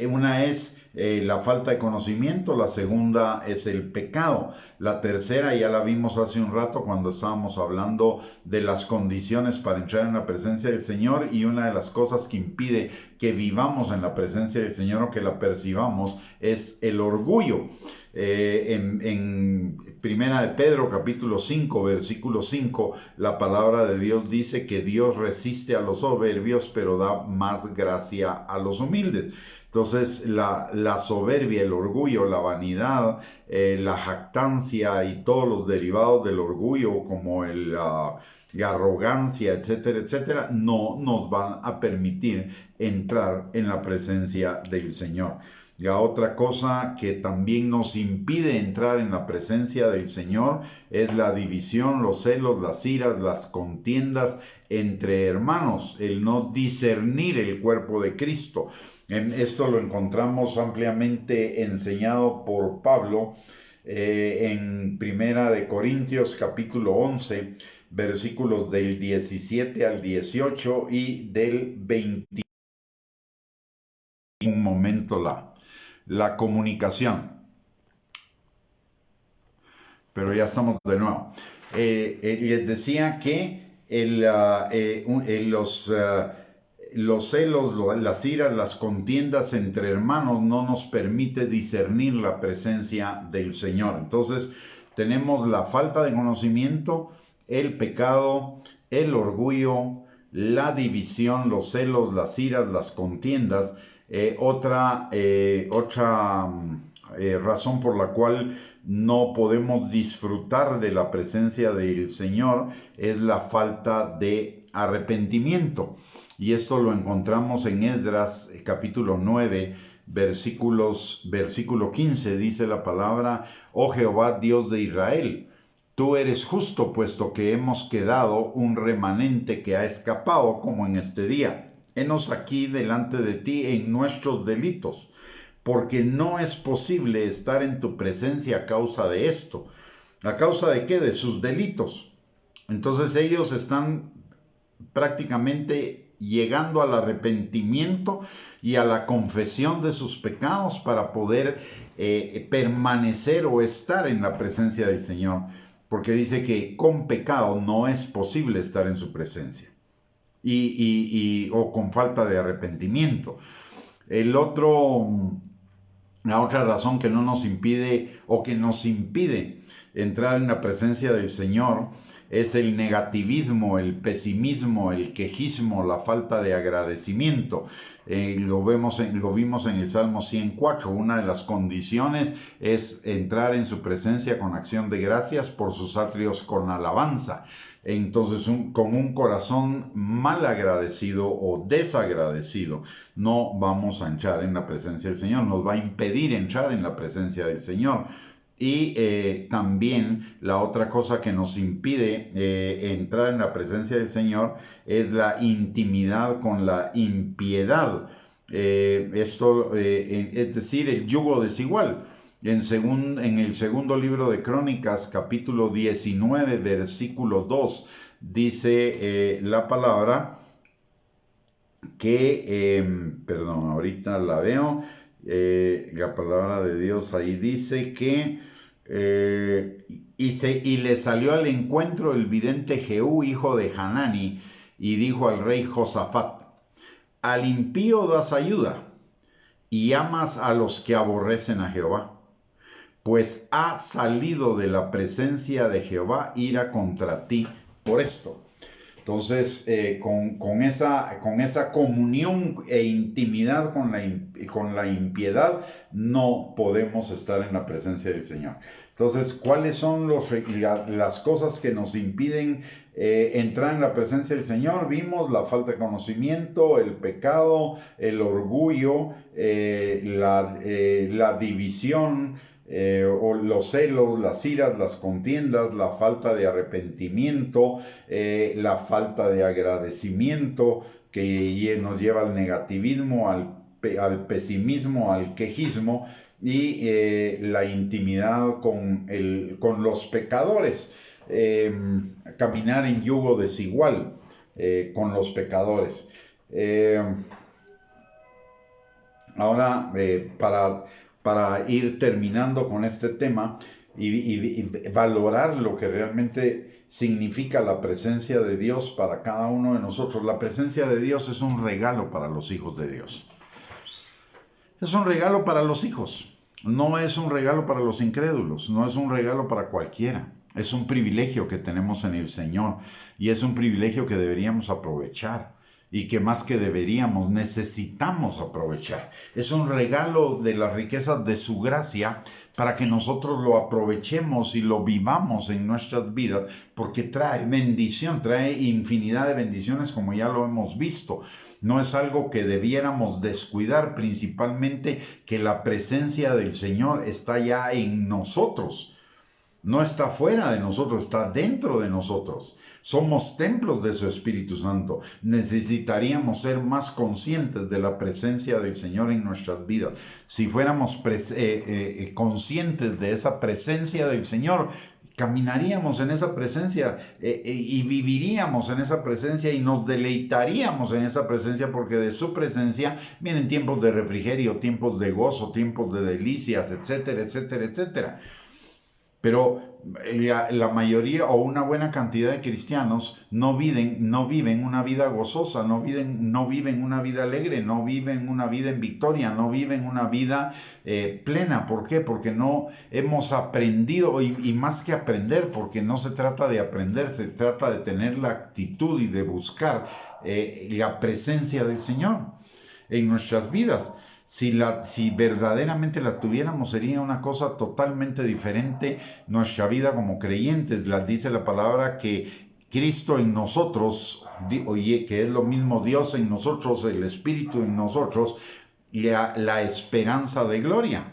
Una es la falta de conocimiento, la segunda es el pecado, la tercera ya la vimos hace un rato cuando estábamos hablando de las condiciones para entrar en la presencia del Señor, y una de las cosas que impide que vivamos en la presencia del Señor o que la percibamos es el orgullo. En Primera de Pedro capítulo 5 versículo 5 la palabra de Dios dice que Dios resiste a los soberbios pero da más gracia a los humildes. Entonces la soberbia, el orgullo, la vanidad, la jactancia y todos los derivados del orgullo como la arrogancia, etcétera, etcétera, no nos van a permitir entrar en la presencia del Señor. La otra cosa que también nos impide entrar en la presencia del Señor es la división, los celos, las iras, las contiendas entre hermanos, el no discernir el cuerpo de Cristo. Esto lo encontramos ampliamente enseñado por Pablo en Primera de Corintios capítulo 11, versículos del 17 al 18 y del 20. Un momento la comunicación. pero ya estamos de nuevo. Les decía que los celos, las iras, las contiendas entre hermanos no nos permite discernir la presencia del Señor. Entonces tenemos la falta de conocimiento, el pecado, el orgullo, la división, los celos, las iras, las contiendas. Otra razón por la cual no podemos disfrutar de la presencia del Señor es la falta de arrepentimiento. Y esto lo encontramos en Esdras capítulo 9, versículo 15. Dice la palabra: oh Jehová, Dios de Israel, tú eres justo, puesto que hemos quedado un remanente que ha escapado como en este día. Henos aquí delante de ti en nuestros delitos, porque no es posible estar en tu presencia a causa de esto. ¿A causa de qué? De sus delitos. Entonces ellos están prácticamente llegando al arrepentimiento y a la confesión de sus pecados para poder permanecer o estar en la presencia del Señor, porque dice que con pecado no es posible estar en su presencia o con falta de arrepentimiento. La otra razón que no nos impide o que nos impide entrar en la presencia del Señor es el negativismo, el pesimismo, el quejismo, la falta de agradecimiento. Lo vimos en el Salmo 104. Una de las condiciones es entrar en su presencia con acción de gracias, por sus atrios con alabanza. Entonces, con un corazón mal agradecido o desagradecido, no vamos a entrar en la presencia del Señor. Nos va a impedir entrar en la presencia del Señor. Y también la otra cosa que nos impide entrar en la presencia del Señor es la intimidad con la impiedad. Es decir, el yugo desigual. En el segundo libro de Crónicas, capítulo 19, versículo 2, dice la palabra que, perdón, ahorita la veo, la palabra de Dios ahí dice que, y le salió al encuentro el vidente Jehú, hijo de Hanani, y dijo al rey Josafat: al impío das ayuda, y amas a los que aborrecen a Jehová, pues ha salido de la presencia de Jehová ira contra ti por esto. Entonces, con esa comunión e intimidad con la impiedad, no podemos estar en la presencia del Señor. Entonces, ¿cuáles son las cosas que nos impiden entrar en la presencia del Señor? Vimos la falta de conocimiento, el pecado, el orgullo, la división, o los celos, las iras, las contiendas, la falta de arrepentimiento, la falta de agradecimiento que nos lleva al negativismo, al pesimismo, al quejismo, y la intimidad con los pecadores, caminar en yugo desigual con los pecadores. Ahora, para ir terminando con este tema y valorar lo que realmente significa la presencia de Dios para cada uno de nosotros. La presencia de Dios es un regalo para los hijos de Dios. Es un regalo para los hijos. No es un regalo para los incrédulos. No es un regalo para cualquiera. Es un privilegio que tenemos en el Señor. Y es un privilegio que deberíamos aprovechar. Y que más que deberíamos, necesitamos aprovechar. Es un regalo de las riquezas de su gracia para que nosotros lo aprovechemos y lo vivamos en nuestras vidas, porque trae bendición, trae infinidad de bendiciones, como ya lo hemos visto. No es algo que debiéramos descuidar, principalmente que la presencia del Señor está ya en nosotros. No está fuera de nosotros, está dentro de nosotros. Somos templos de su Espíritu Santo. Necesitaríamos ser más conscientes de la presencia del Señor en nuestras vidas. Si fuéramos conscientes de esa presencia del Señor, caminaríamos en esa presencia y viviríamos en esa presencia y nos deleitaríamos en esa presencia, porque de su presencia vienen tiempos de refrigerio, tiempos de gozo, tiempos de delicias, etcétera, etcétera, etcétera. Pero la mayoría o una buena cantidad de cristianos no viven una vida gozosa, no viven una vida alegre, no viven una vida en victoria, no viven una vida plena. ¿Por qué? Porque no hemos aprendido, y más que aprender, porque no se trata de aprender, se trata de tener la actitud y de buscar la presencia del Señor en nuestras vidas. Si verdaderamente la tuviéramos, sería una cosa totalmente diferente nuestra vida como creyentes. Dice la palabra que Cristo en nosotros, que es lo mismo Dios en nosotros, el Espíritu en nosotros, la esperanza de gloria.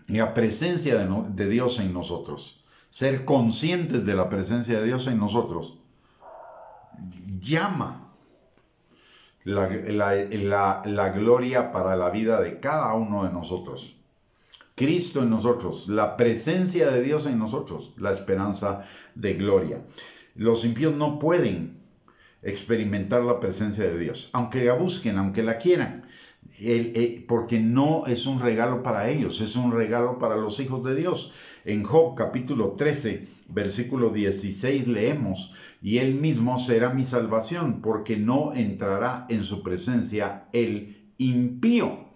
La presencia de Dios en nosotros. Ser conscientes de la presencia de Dios en nosotros llama la gloria para la vida de cada uno de nosotros. Cristo en nosotros, la presencia de Dios en nosotros, la esperanza de gloria. Los impíos no pueden experimentar la presencia de Dios, aunque la busquen, aunque la quieran, porque no es un regalo para ellos, es un regalo para los hijos de Dios. En Job capítulo 13, versículo 16 leemos: y él mismo será mi salvación, porque no entrará en su presencia el impío.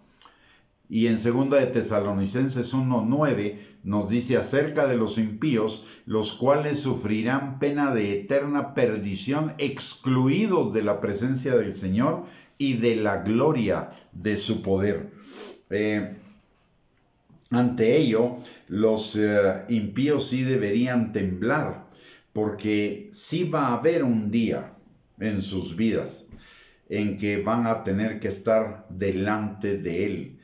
Y en 2 de Tesalonicenses 1:9 nos dice acerca de los impíos, los cuales sufrirán pena de eterna perdición, excluidos de la presencia del Señor y de la gloria de su poder. Ante ello, los impíos sí deberían temblar, porque sí va a haber un día en sus vidas en que van a tener que estar delante de Él.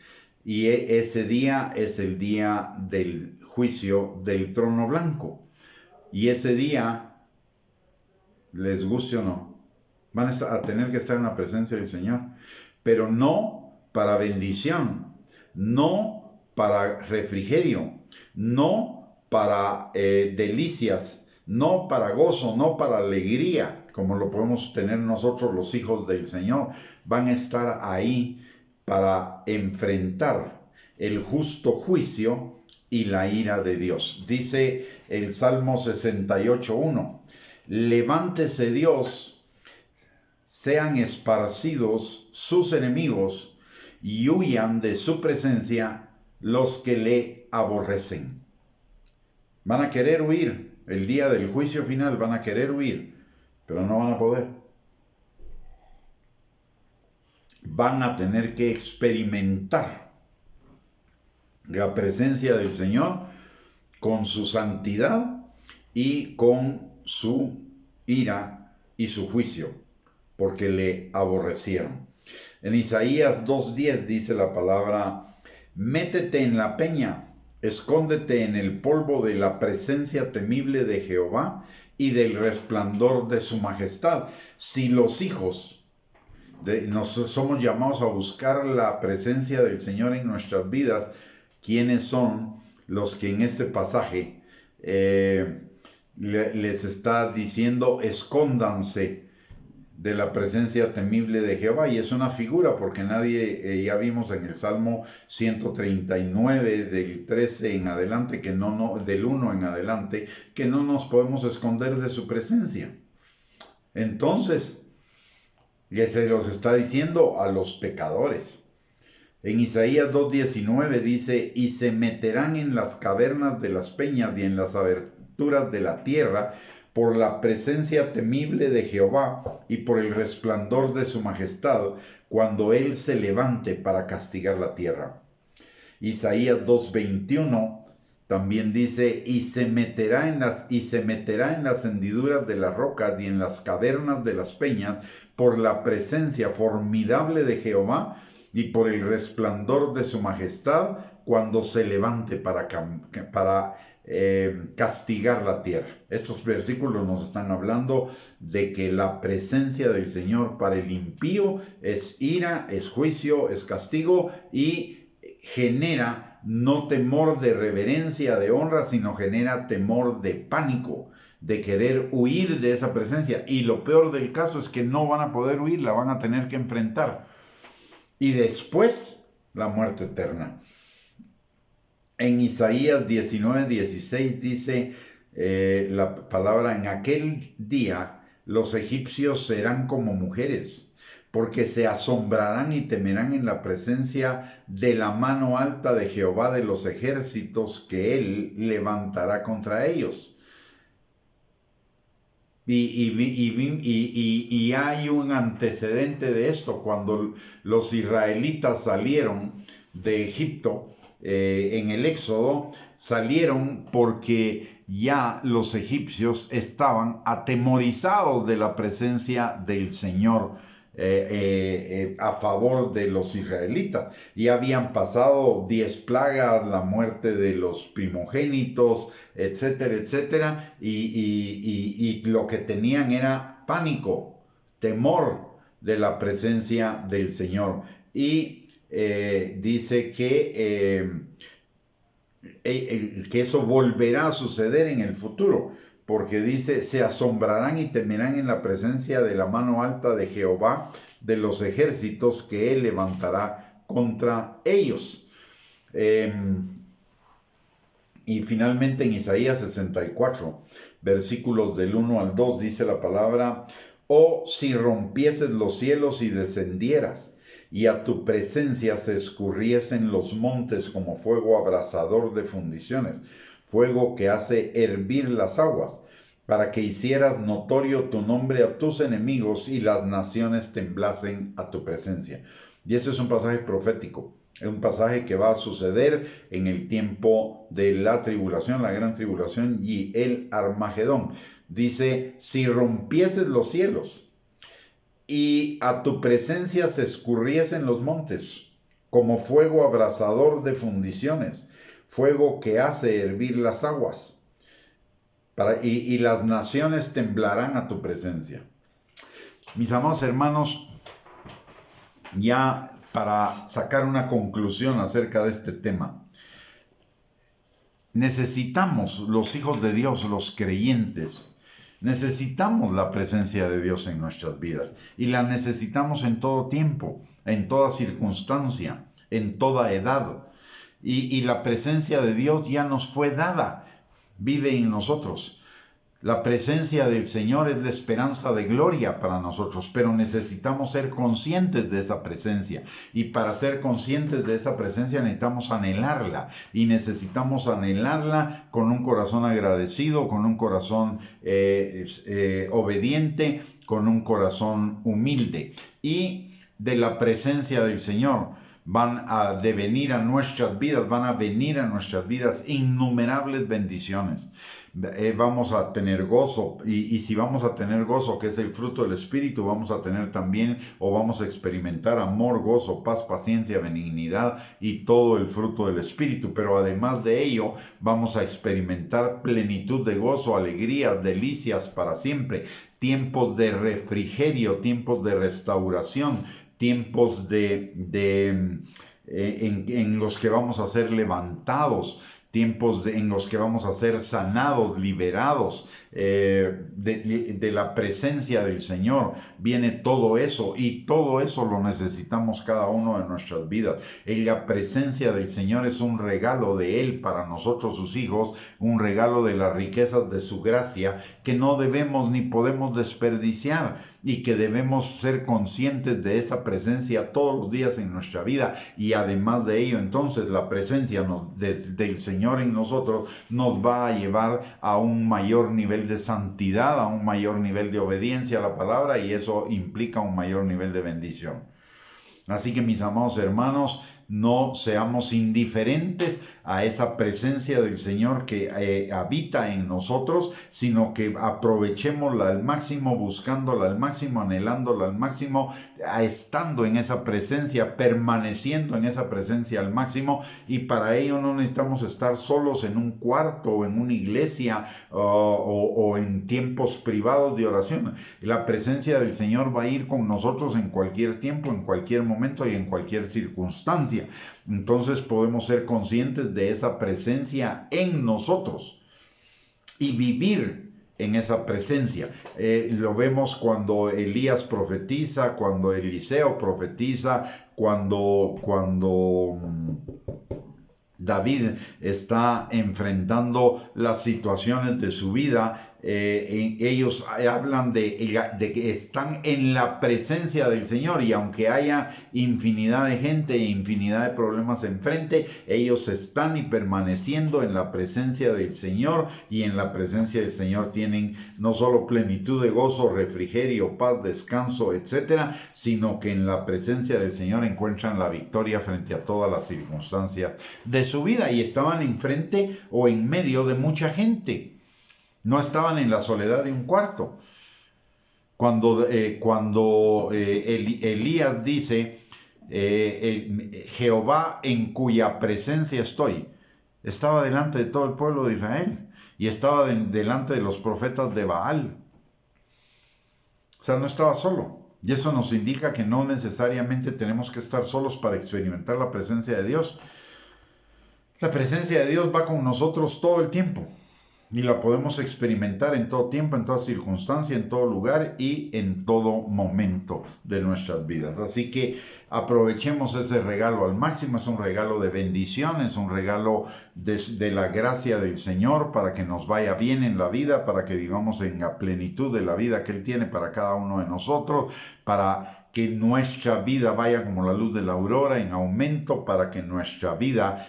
Y ese día es el día del juicio del trono blanco. Y ese día, les guste o no, van a tener que estar en la presencia del Señor. Pero no para bendición, no para refrigerio, no para delicias, no para gozo, no para alegría, como lo podemos tener nosotros los hijos del Señor. Van a estar ahí para enfrentar el justo juicio y la ira de Dios. Dice el Salmo 68:1: levántese Dios, sean esparcidos sus enemigos y huyan de su presencia los que le aborrecen. Van a querer huir, el día del juicio final van a querer huir, pero no van a poder. Van a tener que experimentar la presencia del Señor con su santidad y con su ira y su juicio, porque le aborrecieron. En Isaías 2:10 dice la palabra: métete en la peña, escóndete en el polvo de la presencia temible de Jehová y del resplandor de su majestad. Si los hijos somos llamados a buscar la presencia del Señor en nuestras vidas, ¿quiénes son los que en este pasaje les está diciendo escóndanse de la presencia temible de Jehová? Y es una figura, porque nadie, ya vimos en el Salmo 139 del 13 en adelante, del 1 en adelante, que no nos podemos esconder de su presencia. Entonces, ya se los está diciendo a los pecadores. En Isaías 2:19 dice: y se meterán en las cavernas de las peñas y en las aberturas de la tierra, por la presencia temible de Jehová y por el resplandor de su majestad, cuando Él se levante para castigar la tierra. Isaías 2:21 también dice: y se meterá en las hendiduras de las rocas y en las cavernas de las peñas, por la presencia formidable de Jehová y por el resplandor de su majestad, cuando se levante para castigar la tierra. Estos versículos nos están hablando de que la presencia del Señor para el impío es ira, es juicio, es castigo, y genera no temor de reverencia, de honra, sino genera temor de pánico, de querer huir de esa presencia. Y lo peor del caso es que no van a poder huir, la van a tener que enfrentar. Y después, la muerte eterna. En Isaías 19:16 dice la palabra: en aquel día los egipcios serán como mujeres, porque se asombrarán y temerán en la presencia de la mano alta de Jehová de los ejércitos, que él levantará contra ellos. Y hay un antecedente de esto. Cuando los israelitas salieron de Egipto, en el Éxodo, salieron porque ya los egipcios estaban atemorizados de la presencia del Señor a favor de los israelitas. Ya habían pasado 10 plagas, la muerte de los primogénitos, etcétera, etcétera, y lo que tenían era pánico, temor de la presencia del Señor. Y dice que eso volverá a suceder en el futuro, porque dice: se asombrarán y temerán en la presencia de la mano alta de Jehová de los ejércitos, que él levantará contra ellos. Y finalmente en Isaías 64, versículos del 1 al 2, dice la palabra: oh, si rompieses los cielos y descendieras, y a tu presencia se escurriesen los montes como fuego abrasador de fundiciones, fuego que hace hervir las aguas, para que hicieras notorio tu nombre a tus enemigos y las naciones temblasen a tu presencia. Y eso es un pasaje profético. Es un pasaje que va a suceder en el tiempo de la tribulación, la gran tribulación y el Armagedón. Dice: si rompieses los cielos y a tu presencia se escurriesen los montes, como fuego abrasador de fundiciones, fuego que hace hervir las aguas, y las naciones temblarán a tu presencia. Mis amados hermanos, ya para sacar una conclusión acerca de este tema, necesitamos, los hijos de Dios, los creyentes, necesitamos la presencia de Dios en nuestras vidas, y la necesitamos en todo tiempo, en toda circunstancia, en toda edad. Y la presencia de Dios ya nos fue dada, vive en nosotros. La presencia del Señor es la esperanza de gloria para nosotros, pero necesitamos ser conscientes de esa presencia. Y para ser conscientes de esa presencia necesitamos anhelarla. Y necesitamos anhelarla con un corazón agradecido, con un corazón obediente, con un corazón humilde. Y de la presencia del Señor van a venir a nuestras vidas innumerables bendiciones. Vamos a tener gozo, y si vamos a tener gozo, que es el fruto del Espíritu, vamos a tener también, o vamos a experimentar amor, gozo, paz, paciencia, benignidad y todo el fruto del Espíritu. Pero además de ello, vamos a experimentar plenitud de gozo, alegría, delicias para siempre, tiempos de refrigerio, tiempos de restauración, tiempos en los que vamos a ser levantados, tiempos en los que vamos a ser sanados, liberados de la presencia del Señor. Viene todo eso, y todo eso lo necesitamos cada uno de nuestras vidas. Y la presencia del Señor es un regalo de Él para nosotros, sus hijos, un regalo de las riquezas de su gracia que no debemos ni podemos desperdiciar, y que debemos ser conscientes de esa presencia todos los días en nuestra vida. Y además de ello, entonces, la presencia del Señor en nosotros nos va a llevar a un mayor nivel de santidad, a un mayor nivel de obediencia a la palabra, y eso implica un mayor nivel de bendición. Así que, mis amados hermanos, no seamos indiferentes a esa presencia del Señor que habita en nosotros, sino que aprovechémosla al máximo, buscándola al máximo, anhelándola al máximo, estando en esa presencia, permaneciendo en esa presencia al máximo. Y para ello no necesitamos estar solos en un cuarto o en una iglesia o en tiempos privados de oración. La presencia del Señor va a ir con nosotros en cualquier tiempo, en cualquier momento y en cualquier circunstancia. Entonces podemos ser conscientes de esa presencia en nosotros y vivir en esa presencia. Lo vemos cuando Elías profetiza, cuando Eliseo profetiza, cuando David está enfrentando las situaciones de su vida. Ellos hablan de que están en la presencia del Señor, y aunque haya infinidad de gente e infinidad de problemas enfrente, ellos están y permaneciendo en la presencia del Señor, y en la presencia del Señor tienen no solo plenitud de gozo, refrigerio, paz, descanso, etcétera, sino que en la presencia del Señor encuentran la victoria frente a todas las circunstancias de su vida. Y estaban enfrente o en medio de mucha gente. No estaban en la soledad de un cuarto. Cuando Elías dice, Jehová en cuya presencia estoy, estaba delante de todo el pueblo de Israel, y estaba delante de los profetas de Baal. O sea, no estaba solo. Y eso nos indica que no necesariamente tenemos que estar solos para experimentar la presencia de Dios. La presencia de Dios va con nosotros todo el tiempo. Y la podemos experimentar en todo tiempo, en toda circunstancia, en todo lugar y en todo momento de nuestras vidas. Así que aprovechemos ese regalo al máximo. Es un regalo de bendición, es un regalo de la gracia del Señor, para que nos vaya bien en la vida, para que vivamos en la plenitud de la vida que Él tiene para cada uno de nosotros, para que nuestra vida vaya como la luz de la aurora en aumento, para que nuestra vida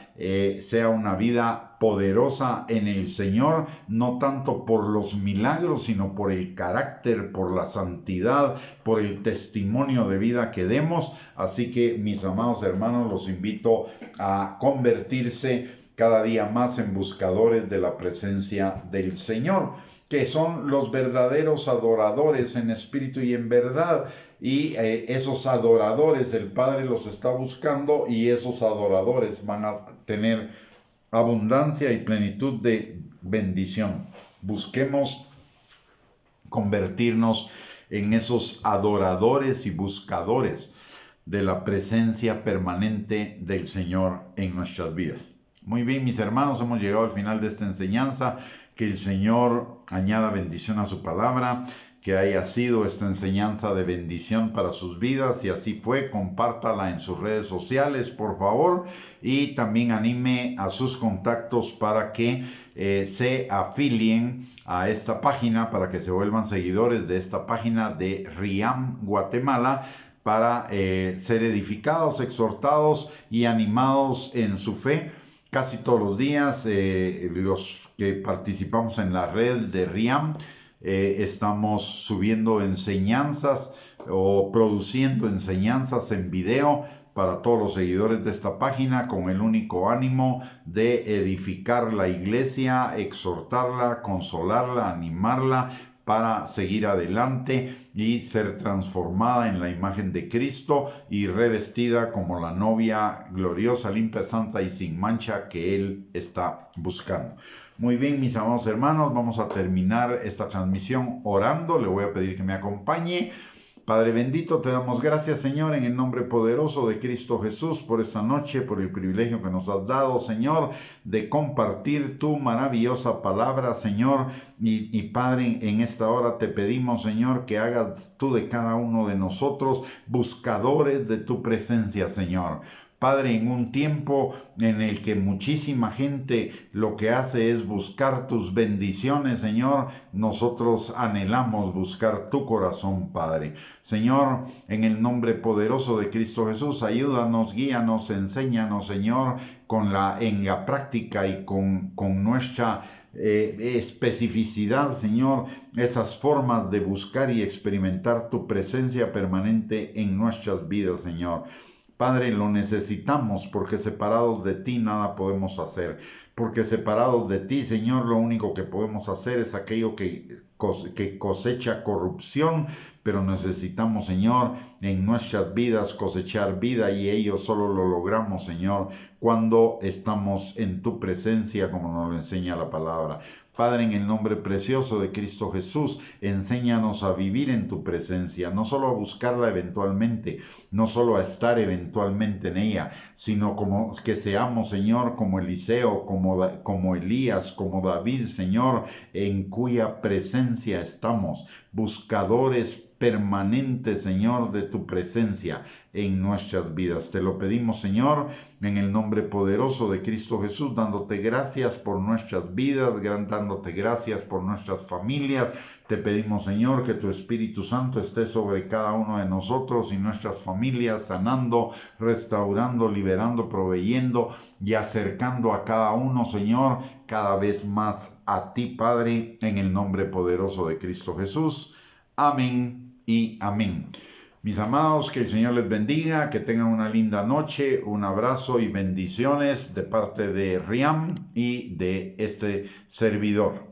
sea una vida poderosa en el Señor, no tanto por los milagros, sino por el carácter, por la santidad, por el testimonio de vida que demos. Así que, mis amados hermanos, los invito a convertirse cada día más en buscadores de la presencia del Señor, que son los verdaderos adoradores en espíritu y en verdad. Y esos adoradores, el Padre los está buscando, y esos adoradores van a tener abundancia y plenitud de bendición. Busquemos convertirnos en esos adoradores y buscadores de la presencia permanente del Señor en nuestras vidas. Muy bien, mis hermanos, hemos llegado al final de esta enseñanza. Que el Señor añada bendición a su palabra, que haya sido esta enseñanza de bendición para sus vidas. Si así fue, compártala en sus redes sociales, por favor, y también anime a sus contactos para que se afilien a esta página, para que se vuelvan seguidores de esta página de Riam Guatemala, para ser edificados, exhortados y animados en su fe casi todos los días. Los que participamos en la red de Riam, estamos subiendo enseñanzas o produciendo enseñanzas en video para todos los seguidores de esta página, con el único ánimo de edificar la iglesia, exhortarla, consolarla, animarla para seguir adelante y ser transformada en la imagen de Cristo y revestida como la novia gloriosa, limpia, santa y sin mancha que Él está buscando. Muy bien, mis amados hermanos, vamos a terminar esta transmisión orando. Le voy a pedir que me acompañe. Padre bendito, te damos gracias, Señor, en el nombre poderoso de Cristo Jesús, por esta noche, por el privilegio que nos has dado, Señor, de compartir tu maravillosa palabra, Señor. Y Padre, en esta hora te pedimos, Señor, que hagas tú de cada uno de nosotros buscadores de tu presencia, Señor. Padre, en un tiempo en el que muchísima gente lo que hace es buscar tus bendiciones, Señor, nosotros anhelamos buscar tu corazón, Padre. Señor, en el nombre poderoso de Cristo Jesús, ayúdanos, guíanos, enséñanos, Señor, en la práctica y con nuestra especificidad, Señor, esas formas de buscar y experimentar tu presencia permanente en nuestras vidas, Señor. Padre, lo necesitamos, porque separados de ti nada podemos hacer. Porque separados de ti, Señor, lo único que podemos hacer es aquello que cosecha corrupción, pero necesitamos, Señor, en nuestras vidas cosechar vida, y ello solo lo logramos, Señor, cuando estamos en tu presencia, como nos lo enseña la palabra. Padre, en el nombre precioso de Cristo Jesús, enséñanos a vivir en tu presencia, no solo a buscarla eventualmente, no solo a estar eventualmente en ella, sino como que seamos, Señor, como Eliseo, como Elías, como David, Señor, en cuya presencia estamos, buscadores permanente, Señor, de tu presencia en nuestras vidas. Te lo pedimos, Señor, en el nombre poderoso de Cristo Jesús, dándote gracias por nuestras vidas, dándote gracias por nuestras familias. Te pedimos, Señor, que tu Espíritu Santo esté sobre cada uno de nosotros y nuestras familias, sanando, restaurando, liberando, proveyendo y acercando a cada uno, Señor, cada vez más a ti, Padre, en el nombre poderoso de Cristo Jesús. Amén y amén. Mis amados, que el Señor les bendiga, que tengan una linda noche, un abrazo y bendiciones de parte de Riam y de este servidor.